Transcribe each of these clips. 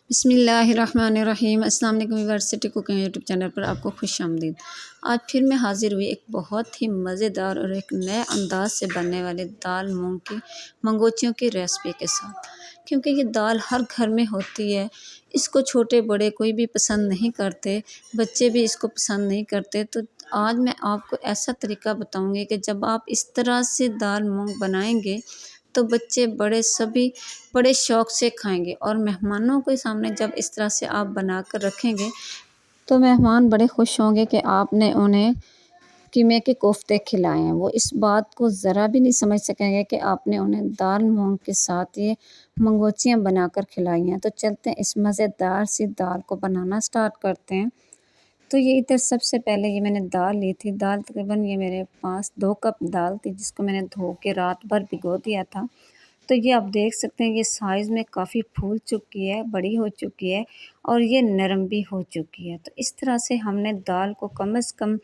बिस्मिल्लाहिर्रहमानिर्रहीम। अस्सलाम वालेकुम यूनिवर्सिटी कुकिंग यूट्यूब चैनल पर आपको खुशामदीद। आज फिर मैं हाज़िर हुई एक बहुत ही मज़ेदार और एक नए अंदाज से बनने वाले दाल मूंग की मंगोचियों की रेसिपी के साथ, क्योंकि ये दाल हर घर में होती है। इसको छोटे बड़े कोई भी पसंद नहीं करते, बच्चे भी इसको पसंद नहीं करते। तो आज मैं आपको ऐसा तरीका बताऊंगी कि जब आप इस तरह से दाल मूंग बनाएंगे तो बच्चे बड़े सभी बड़े शौक़ से खाएंगे, और मेहमानों के सामने जब इस तरह से आप बनाकर रखेंगे तो मेहमान बड़े खुश होंगे कि आपने उन्हें कीमे के कोफ्ते खिलाए हैं। वो इस बात को ज़रा भी नहीं समझ सकेंगे कि आपने उन्हें दाल मूंग के साथ ये मंगोचियाँ बनाकर खिलाई हैं। तो चलते हैं इस मज़ेदार सी दाल को बनाना स्टार्ट करते हैं। तो ये इधर सबसे पहले ये मैंने दाल ली थी। दाल तकरीबन ये मेरे पास 2 कप दाल थी, जिसको मैंने धो के रात भर भिगो दिया था। तो ये आप देख सकते हैं ये साइज़ में काफ़ी फूल चुकी है, बड़ी हो चुकी है और ये नरम भी हो चुकी है। तो इस तरह से हमने दाल को कम से कम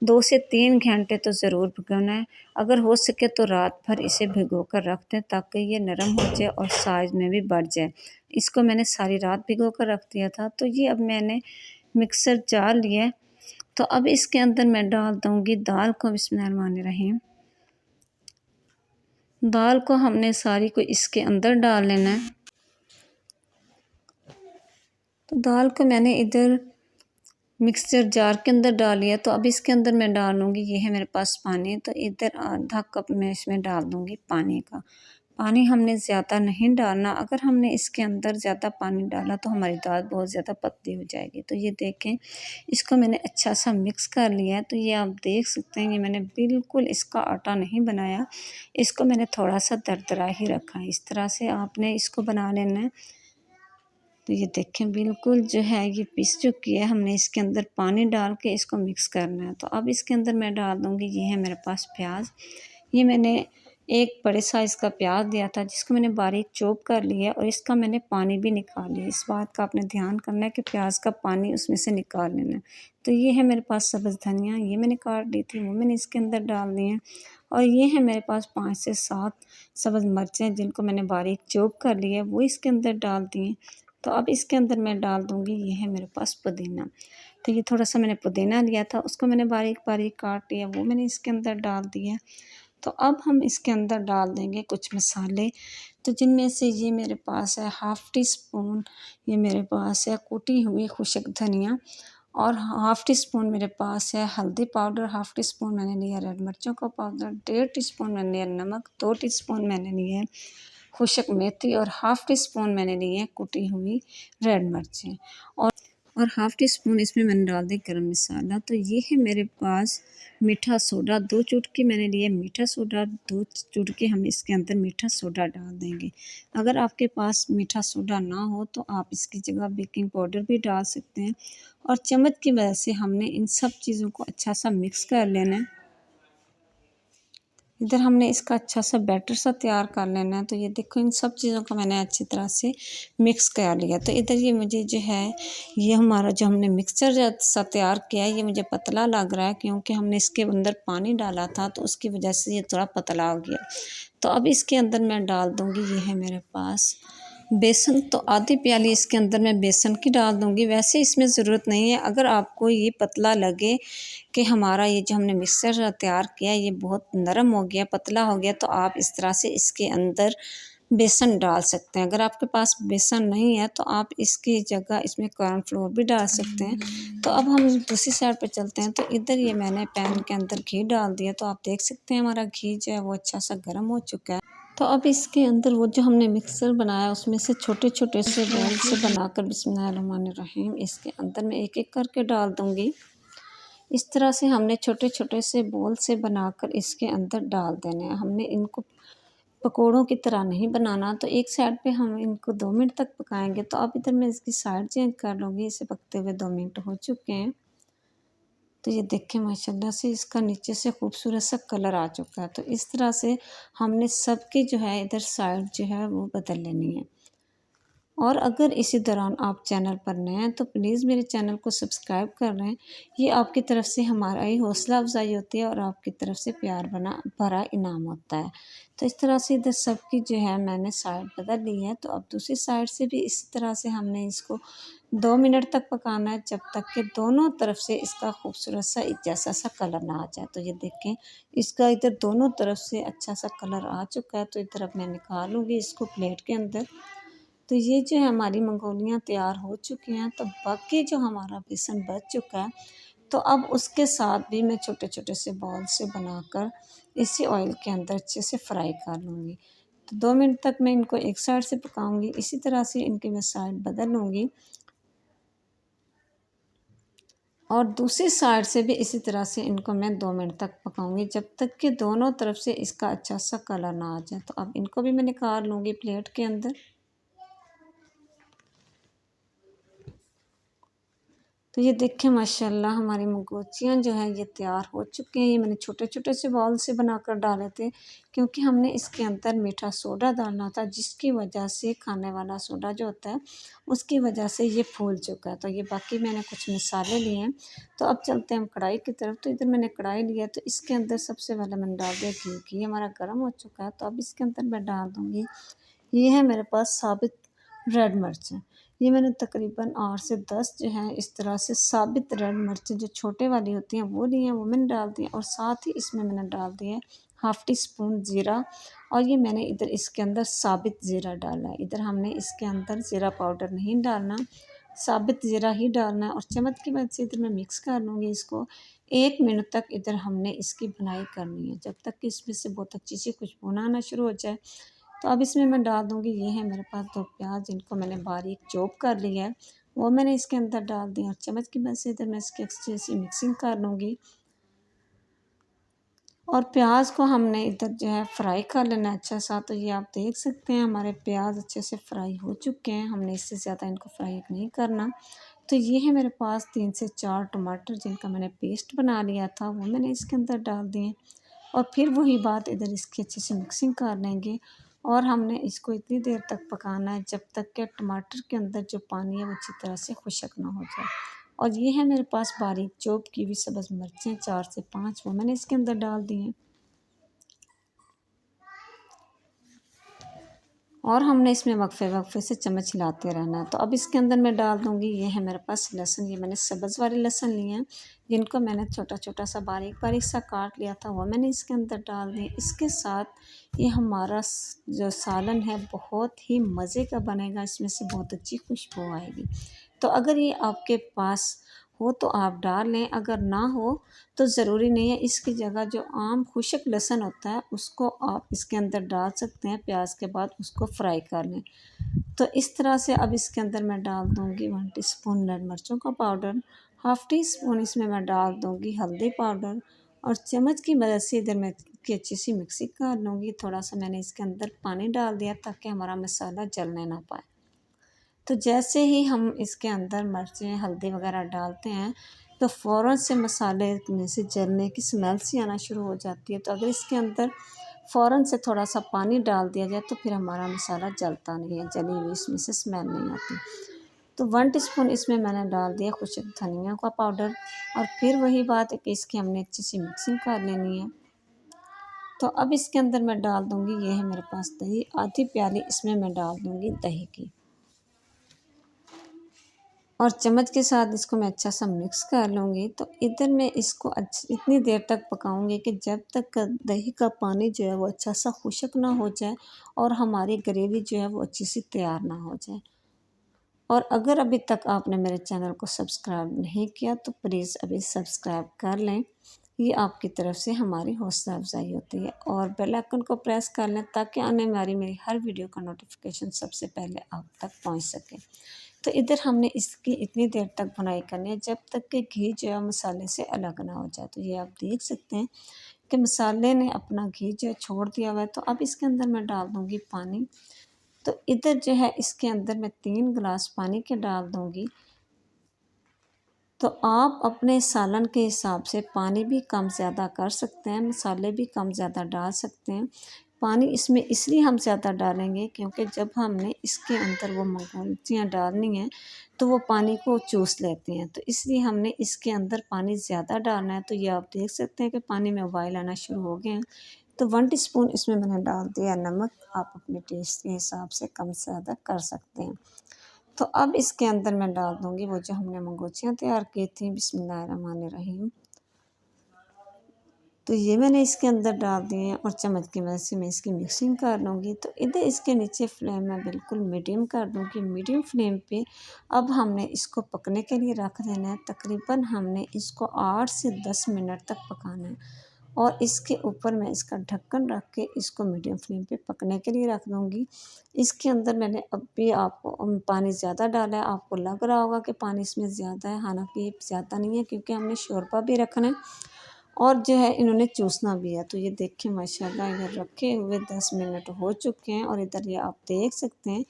2 से 3 घंटे तो ज़रूर भिगोना है। अगर हो सके तो रात भर इसे भिगो कर रख दें ताकि ये नरम हो जाए और साइज़ में भी बढ़ जाए। इसको मैंने सारी रात भिगो कर रख दिया था। तो ये अब मैंने मिक्सर जार लिया है। तो अब इसके अंदर मैं डाल दूँगी दाल को। बिस्मिल्लाहिर्रहमानिर्रहीम। दाल को हमने सारी को इसके अंदर डाल लेना है। तो दाल को मैंने इधर मिक्सचर जार के अंदर डाल लिया। तो अब इसके अंदर मैं डालूँगी, ये है मेरे पास पानी। तो इधर आधा कप मैं इसमें डाल दूँगी पानी का। पानी हमने ज़्यादा नहीं डालना। अगर हमने इसके अंदर ज़्यादा पानी डाला तो हमारी दाल बहुत ज़्यादा पतली हो जाएगी। तो ये देखें, इसको मैंने अच्छा सा मिक्स कर लिया है। तो ये आप देख सकते हैं, ये मैंने बिल्कुल इसका आटा नहीं बनाया, इसको मैंने थोड़ा सा दरदरा ही रखा है। इस तरह से आपने इसको बना लेना है। तो ये देखें बिल्कुल जो है ये पिस चुकी है। हमने इसके अंदर पानी डाल के इसको मिक्स करना है। तो अब इसके अंदर मैं डाल दूँगी, ये है मेरे पास प्याज। ये मैंने एक बड़े साइज़ का प्याज लिया था, जिसको मैंने बारीक चॉप कर लिया और इसका मैंने पानी भी निकाल लिया। इस बात का आपने ध्यान करना है कि प्याज का पानी उसमें से निकाल लेना है। तो ये है मेरे पास सब्ज़ धनिया, ये मैंने काट ली थी, वो मैंने इसके अंदर डाल दी है। और ये है मेरे पास 5 से 7 सब्ज़ मिर्चें, जिनको मैंने बारीक चॉप कर लिया, वो इसके अंदर डाल दी हैं। तो अब इसके अंदर मैं डाल दूँगी, ये है मेरे पास पुदीना। तो ये थोड़ा-सा मैंने पुदीना लिया था, उसको मैंने बारीक-बारीक काट लिया, वो मैंने इसके अंदर डाल दिया। तो अब हम इसके अंदर डाल देंगे कुछ मसाले। तो जिनमें से ये मेरे पास है हाफ़ टी स्पून, ये मेरे पास है कुटी हुई खुश्क धनिया, और हाफ़ टी स्पून मेरे पास है हल्दी पाउडर, हाफ़ टी स्पून मैंने लिया रेड मिर्चों का पाउडर, 1.5 टीस्पून मैंने लिया नमक, 2 टीस्पून मैंने लिए है खुश्क मेथी, और हाफ़ टी स्पून मैंने ली है कुटी हुई रेड मिर्चें, और हाफ़ टी स्पून इसमें मैंने डाल दी गरम मसाला। तो ये है मेरे पास मीठा सोडा, 2 चुटकी मैंने लिए मीठा सोडा, 2 चुटकी हम इसके अंदर मीठा सोडा डाल देंगे। अगर आपके पास मीठा सोडा ना हो तो आप इसकी जगह बेकिंग पाउडर भी डाल सकते हैं। और चम्मच की मदद से हमने इन सब चीज़ों को अच्छा सा मिक्स कर लेना है। इधर हमने इसका अच्छा सा बैटर सा तैयार कर लेना है। तो ये देखो, इन सब चीज़ों को मैंने अच्छी तरह से मिक्स कर लिया। तो इधर ये मुझे जो है, ये हमारा जो हमने मिक्सचर सा तैयार किया है, ये मुझे पतला लग रहा है, क्योंकि हमने इसके अंदर पानी डाला था, तो उसकी वजह से ये थोड़ा पतला हो गया। तो अब इसके अंदर मैं डाल दूँगी, ये है मेरे पास बेसन। तो आधी प्याली इसके अंदर मैं बेसन की डाल दूँगी। वैसे इसमें ज़रूरत नहीं है। अगर आपको ये पतला लगे कि हमारा ये जो हमने मिक्सचर तैयार किया है ये बहुत नरम हो गया, पतला हो गया, तो आप इस तरह से इसके अंदर बेसन डाल सकते हैं। अगर आपके पास बेसन नहीं है तो आप इसकी जगह इसमें कॉर्नफ्लोर भी डाल सकते हैं। तो अब हम दूसरी साइड पे चलते हैं। तो इधर ये मैंने पैन के अंदर घी डाल दिया। तो आप देख सकते हैं हमारा घी जो है वो अच्छा सा गर्म हो चुका है। तो अब इसके अंदर वो जो हमने मिक्सर बनाया उसमें से छोटे-छोटे से बॉल से बनाकर बिस्मिल्लाहिर्रहमानिर्रहीम इसके अंदर मैं एक-एक करके डाल दूँगी। इस तरह से हमने छोटे-छोटे से बॉल से बनाकर इसके अंदर डाल देने हैं। हमने इनको पकोड़ों की तरह नहीं बनाना। तो एक साइड पे हम इनको 2 मिनट तक पकाएँगे। तो अब इधर मैं इसकी साइड चेंज कर लूँगी। इसे पकते हुए 2 मिनट हो चुके हैं। तो ये देखें माशाल्लाह से इसका नीचे से खूबसूरत सा कलर आ चुका है। तो इस तरह से हमने सबकी जो है इधर साइड जो है वो बदल लेनी है। और अगर इसी दौरान आप चैनल पर नए हैं तो प्लीज़ मेरे चैनल को सब्सक्राइब कर लें। ये आपकी तरफ से हमारा ही हौसला अफ़ज़ाई होती है और आपकी तरफ से प्यार बना भरा इनाम होता है। तो इस तरह से इधर सबकी जो है मैंने साइड बदल ली है। तो अब दूसरी साइड से भी इसी तरह से हमने इसको 2 मिनट तक पकाना है, जब तक कि दोनों तरफ से इसका खूबसूरत सा एक जैसा सा कलर ना आ जाए। तो ये देखें, इसका इधर दोनों तरफ से अच्छा सा कलर आ चुका है। तो इधर अब मैं निकालूँगी इसको प्लेट के अंदर। तो ये जो है हमारी मंगोलियाँ तैयार हो चुकी हैं। तो बाकी जो हमारा बेसन बच चुका है, तो अब उसके साथ भी मैं छोटे-छोटे से बॉल से बनाकर इसी ऑयल के अंदर अच्छे से फ्राई कर लूँगी। तो 2 मिनट तक मैं इनको एक साइड से पकाऊँगी, इसी तरह से इनकी मैं साइड बदल लूँगी और दूसरी साइड से भी इसी तरह से इनको मैं 2 मिनट तक पकाऊँगी, जब तक कि दोनों तरफ से इसका अच्छा सा कलर ना आ जाए। तो अब इनको भी मैं निकाल लूँगी प्लेट के अंदर। तो ये देखें माशाल्लाह हमारी मंगोचियाँ जो हैं ये तैयार हो चुकी हैं। ये मैंने छोटे-छोटे से बॉल से बनाकर डाले थे, क्योंकि हमने इसके अंदर मीठा सोडा डालना था, जिसकी वजह से खाने वाला सोडा जो होता है उसकी वजह से ये फूल चुका है। तो ये बाकी मैंने कुछ मसाले लिए हैं। तो अब चलते हैं हम कढ़ाई की तरफ। तो इधर मैंने कढ़ाई लिया, तो इसके अंदर सबसे पहले मैंने डाल दिया घी। घी हमारा गर्म हो चुका है, तो अब इसके अंदर मैं डाल दूँगी, ये है मेरे पास साबित रेड मिर्चें। ये मैंने तकरीबन 8 से 10 जो हैं इस तरह से साबित रेड मिर्चें जो छोटे वाली होती हैं वो ली हैं, वो मैंने डाल दी हैं। और साथ ही इसमें मैंने डाल दिया है हाफ़ टी स्पून ज़ीरा। और ये मैंने इधर इसके अंदर साबित ज़ीरा डाला है। इधर हमने इसके अंदर ज़ीरा पाउडर नहीं डालना, साबित ज़ीरा ही डालना है। और चम्मच की मदद से इधर मैं मिक्स कर लूँगी इसको। 1 मिनट तक इधर हमने इसकी भुनाई करनी है, जब तक कि इसमें से बहुत अच्छी सी खुशबू ना आना शुरू हो जाए। तो अब इसमें मैं डाल दूँगी, ये है मेरे पास 2 प्याज़, जिनको मैंने बारीक चॉप कर लिया है, वो मैंने इसके अंदर डाल दिया और चम्मच की मदद से इधर मैं इसकी अच्छी सी मिक्सिंग कर लूँगी। और प्याज को हमने इधर जो है फ्राई कर लेना है अच्छा सा। तो ये आप देख सकते हैं हमारे प्याज अच्छे से फ्राई हो चुके हैं, हमने इससे ज़्यादा इनको फ्राई नहीं करना। तो ये है मेरे पास 3 से 4 टमाटर, जिनका मैंने पेस्ट बना लिया था, वो मैंने इसके अंदर डाल दिए। और फिर वही बात, इधर इसकी अच्छे से मिक्सिंग कर लेंगे और हमने इसको इतनी देर तक पकाना है जब तक कि टमाटर के अंदर जो पानी है वो अच्छी तरह से खुश्क ना हो जाए। और ये है मेरे पास बारीक चॉप की हुई सब्ज़ मिर्चें 4 से 5, वो मैंने इसके अंदर डाल दी हैं। और हमने इसमें वक्फे-वक्फे से चम्मच हिलाते रहना है। तो अब इसके अंदर मैं डाल दूँगी, ये है मेरे पास लहसुन। ये मैंने सब्ज़ वाले लहसुन लिए हैं, जिनको मैंने छोटा-छोटा सा बारीक-बारीक सा काट लिया था, वो मैंने इसके अंदर डाल दिए। इसके साथ ये हमारा जो सालन है बहुत ही मज़े का बनेगा, इसमें से बहुत अच्छी खुशबू आएगी। तो अगर ये आपके पास हो तो आप डाल लें, अगर ना हो तो ज़रूरी नहीं है। इसकी जगह जो आम खुश्क लहसुन होता है उसको आप इसके अंदर डाल सकते हैं, प्याज के बाद उसको फ्राई कर लें। तो इस तरह से अब इसके अंदर मैं डाल दूँगी 1 टीस्पून लाल मिर्चों का पाउडर, हाफ़ टी स्पून इसमें मैं डाल दूँगी हल्दी पाउडर और चम्मच की मदद से इधर मैं इसकी अच्छी सी मिक्सिंग कर लूँगी। थोड़ा-सा मैंने इसके अंदर पानी डाल दिया ताकि हमारा मसाला जलने ना पाए। तो जैसे ही हम इसके अंदर मिर्चें, हल्दी वगैरह डालते हैं, तो फ़ौरन से मसाले में से जलने की स्मेल सी आना शुरू हो जाती है। तो अगर इसके अंदर फ़ौरन से थोड़ा-सा पानी डाल दिया जाए तो फिर हमारा मसाला जलता नहीं है, जली हुई इसमें से स्मेल नहीं आती। तो 1 टीस्पून इसमें मैंने डाल दिया खुश्क धनिया का पाउडर। और फिर वही बात है कि इसकी हमने अच्छी सी मिक्सिंग कर लेनी है। तो अब इसके अंदर मैं डाल दूँगी, ये है मेरे पास दही, आधी प्याली इसमें मैं डाल दूँगी दही की। और चम्मच के साथ इसको मैं अच्छा सा मिक्स कर लूँगी। तो इधर मैं इसको इतनी देर तक पकाऊँगी कि जब तक दही का पानी जो है वो अच्छा सा खुश्क ना हो जाए और हमारी ग्रेवी जो है वो अच्छी सी तैयार ना हो जाए। और अगर अभी तक आपने मेरे चैनल को सब्सक्राइब नहीं किया तो प्लीज़ अभी सब्सक्राइब कर लें। ये आपकी तरफ से हमारी हौसला अफ़ज़ाई होती है। और बेल आइकन को प्रेस कर लें ताकि आने वाली मेरी हर वीडियो का नोटिफिकेशन सबसे पहले आप तक पहुंच सके। तो इधर हमने इसकी इतनी देर तक भुनाई करनी है जब तक कि घी जो है मसाले से अलग ना हो जाए। तो ये आप देख सकते हैं कि मसाले ने अपना घी जो है छोड़ दिया हुआ है। तो अब इसके अंदर मैं डाल दूँगी पानी। तो इधर जो है इसके अंदर मैं 3 गिलास पानी के डाल दूँगी। तो आप अपने सालन के हिसाब से पानी भी कम ज़्यादा कर सकते हैं, मसाले भी कम ज़्यादा डाल सकते हैं, पानी इसमें इसलिए हम ज़्यादा डालेंगे क्योंकि जब हमने इसके अंदर वो मंगोलियाँ डालनी हैं तो वो पानी को चूस लेती हैं, तो इसलिए हमने इसके अंदर पानी ज़्यादा डालना है। तो ये आप देख सकते हैं कि पानी में उबाल आना शुरू हो गए हैं। तो 1 टीस्पून इसमें मैंने डाल दिया नमक, आप अपने टेस्ट के हिसाब से कम से ज़्यादा कर सकते हैं। तो अब इसके अंदर मैं डाल दूँगी वो जो हमने मंगोचियाँ तैयार की थी, बिस्मिल्लाहिर्रहमानिर्रहीम। तो ये मैंने इसके अंदर डाल दिए हैं और चम्मच की मदद से मैं इसकी मिक्सिंग कर लूँगी। तो इधर इसके नीचे फ्लेम मैं बिल्कुल मीडियम कर दूँगी। मीडियम फ्लेम पे अब हमने इसको पकने के लिए रख देना है। तकरीबन हमने इसको 8 से 10 मिनट तक पकाना है और इसके ऊपर मैं इसका ढक्कन रख के इसको मीडियम फ्लेम पे पकने के लिए रख दूँगी। इसके अंदर मैंने अब भी आपको पानी ज़्यादा डाला है, आपको लग रहा होगा कि पानी इसमें ज़्यादा है, हालाँकि ज़्यादा नहीं है क्योंकि हमने शोरबा भी रखना है और जो है इन्होंने चूसना भी है। तो ये देखिए माशाल्लाह इधर रखे हुए 10 मिनट हो चुके हैं और इधर ये आप देख सकते हैं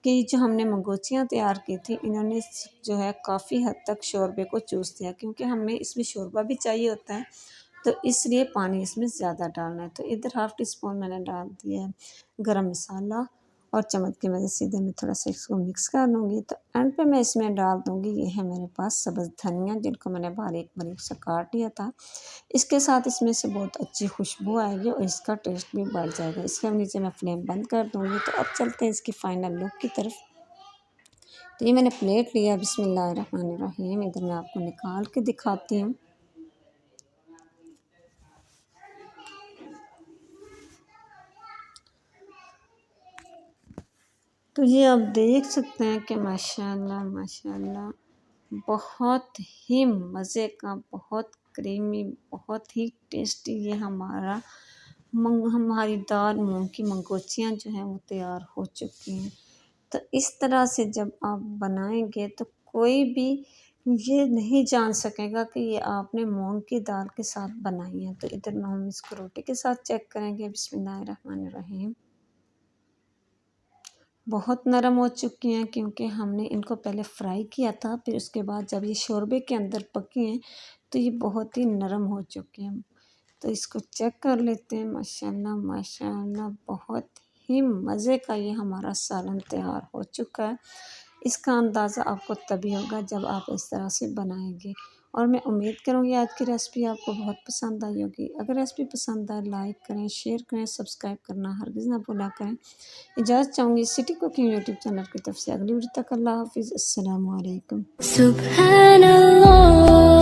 कि जो हमने मंगोचियाँ तैयार की थी इन्होंने जो है काफ़ी हद तक शोरबे को चूस दिया क्योंकि हमें इसमें शोरबा भी चाहिए होता है, तो इसलिए पानी इसमें ज़्यादा डालना है। तो इधर हाफ़ टी स्पून मैंने डाल दिया है गरम मसाला और चम्मच की मदद से इधर मैं थोड़ा-सा इसको मिक्स कर लूँगी। तो एंड पे मैं इसमें डाल दूँगी, ये है मेरे पास सब्ज़ धनिया जिनको मैंने बारीक-बारीक सा काट लिया था। इसके साथ इसमें से बहुत अच्छी खुशबू आएगी और इसका टेस्ट भी बढ़ जाएगा। इसके नीचे मैं फ्लेम बंद कर दूँगी। तो अब चलते हैं इसकी फ़ाइनल लुक की तरफ। तो ये मैंने प्लेट लिया, बिस्मिल्लाहिर्रहमानिर्रहीम। इधर मैं आपको निकाल के दिखाती हूँ। तो ये आप देख सकते हैं कि माशाल्लाह माशाल्लाह बहुत ही मज़े का, बहुत क्रीमी, बहुत ही टेस्टी ये हमारी दाल मूँग की मंगोचियाँ जो हैं वो तैयार हो चुकी हैं। तो इस तरह से जब आप बनाएंगे तो कोई भी ये नहीं जान सकेगा कि ये आपने मूंग की दाल के साथ बनाई है। तो इधर हम इसको रोटी के साथ चेक करेंगे। बिस्मिल्लाहिर्रहमानिर्रहीम। बहुत नरम हो चुकी हैं क्योंकि हमने इनको पहले फ्राई किया था, फिर उसके बाद जब ये शोरबे के अंदर पकी हैं तो ये बहुत ही नरम हो चुकी हैं। तो इसको चेक कर लेते हैं। माशाल्लाह माशाल्लाह बहुत ही मज़े का ये हमारा सालन तैयार हो चुका है। इसका अंदाज़ा आपको तभी होगा जब आप इस तरह से बनाएंगे और मैं उम्मीद करूँगी आज की रेसिपी आपको बहुत पसंद आई होगी। अगर रेसिपी पसंद आए लाइक करें, शेयर करें, सब्सक्राइब करना हरगिज़ ना भूला करें। इजाज़त चाहूँगी सिटी कुकिंग यूट्यूब चैनल की तरफ से। अगली वीडियो तक अल्लाह हाफ़िज़। अस्सलामु अलैकुम। सुब्हानल्लाह।